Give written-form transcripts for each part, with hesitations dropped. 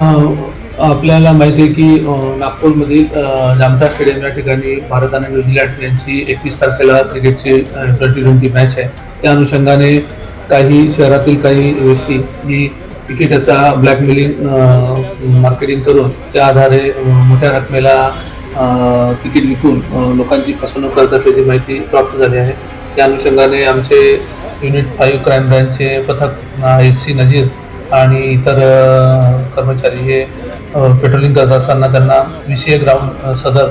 अ, आपल्याला माहिती आहे की नागपूरमधील जामठा स्टेडियम या ठिकाणी भारत आणि न्यूझीलंड यांची 21 तारखेला क्रिकेटची T20 मॅच आहे. त्या अनुषंगाने काही शहरातील काही व्यक्ती ही तिकिटाचा ब्लॅकमेलिंग मार्केटिंग करून त्या आधारे मोठ्या रकमेला तिकीट विकून लोकांची फसवणूक करत असल्याची माहिती प्राप्त झाली आहे. त्या अनुषंगाने आमचे युनिट 5 क्राईम ब्रँचचे पथक एस.सी. नजीर आणि इतर कर्मचारी हे पेट्रोलिंग करत असताना त्यांना विषय ग्राउंड सदर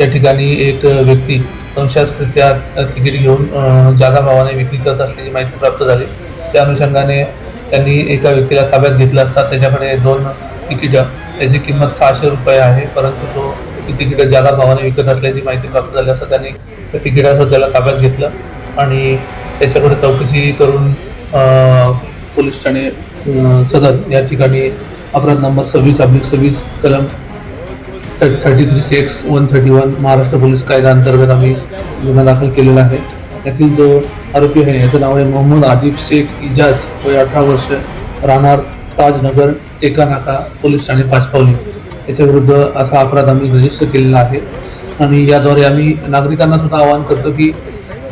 या ठिकाणी एक व्यक्ती संशयास्पदरित्या तिकीट घेऊन जादा भावाने विक्री करत असल्याची माहिती प्राप्त झाली. त्या अनुषंगाने त्यांनी एका व्यक्तीला ताब्यात घेतलं असता त्याच्याकडे 2 तिकीटं त्याची किंमत ₹600 आहे, परंतु तो ती तिकीटं जादा भावाने विकत असल्याची माहिती प्राप्त झाली असता त्यांनी त्या तिकिटासह त्याला ताब्यात घेतलं आणि त्याच्याकडे चौकशी करून पोलीस ठाणे सदर या ठिकाणी अपराध नंबर 26/26 कलम 33(X) 131 महाराष्ट्र पोलीस कायदा अंतर्गत आम्ही गुन्हा दाखल केलेला आहे. यातील जो आरोपी आहे याचं नाव आहे मोहम्मद आदिब शेख इजाज, वय 18 वर्ष, राहणार ताजनगर टेका नाका, पोलीस ठाणे पाचपावली. याच्या विरुद्ध असा अपराध आम्ही रजिस्टर केलेला आहे आणि याद्वारे आम्ही नागरिकांना सुद्धा आवाहन करतो की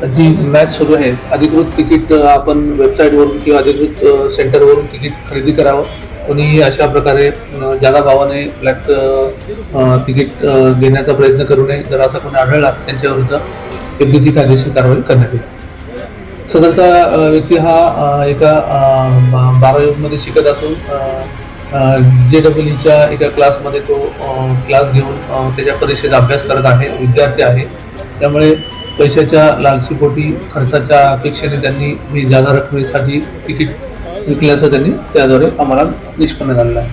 जी मॅच सुरू आहे अधिकृत तिकीट आपण वेबसाईटवरून किंवा अधिकृत सेंटरवरून तिकीट खरेदी करावं. कोणीही अशा प्रकारे जादा भावाने ब्लॅक तिकीट घेण्याचा प्रयत्न करू नये. जर असं कोणी आढळला त्यांच्याविरुद्ध योग्य ती कायदेशीर कारवाई करण्यात येईल. सदरचा व्यक्ती हा एका 12वीमध्ये शिकत असून JEEच्या एका क्लासमध्ये तो क्लास घेऊन त्याच्या परीक्षेचा अभ्यास करत आहे, विद्यार्थी आहे. त्यामुळे पैशाच्या लालसीपोटी खर्चाच्या अपेक्षेने त्यांनी ही जादा रकमेसाठी तिकीट विकल्याचं त्यांनी त्याद्वारे आम्हाला निष्पन्न झालेलं आहे.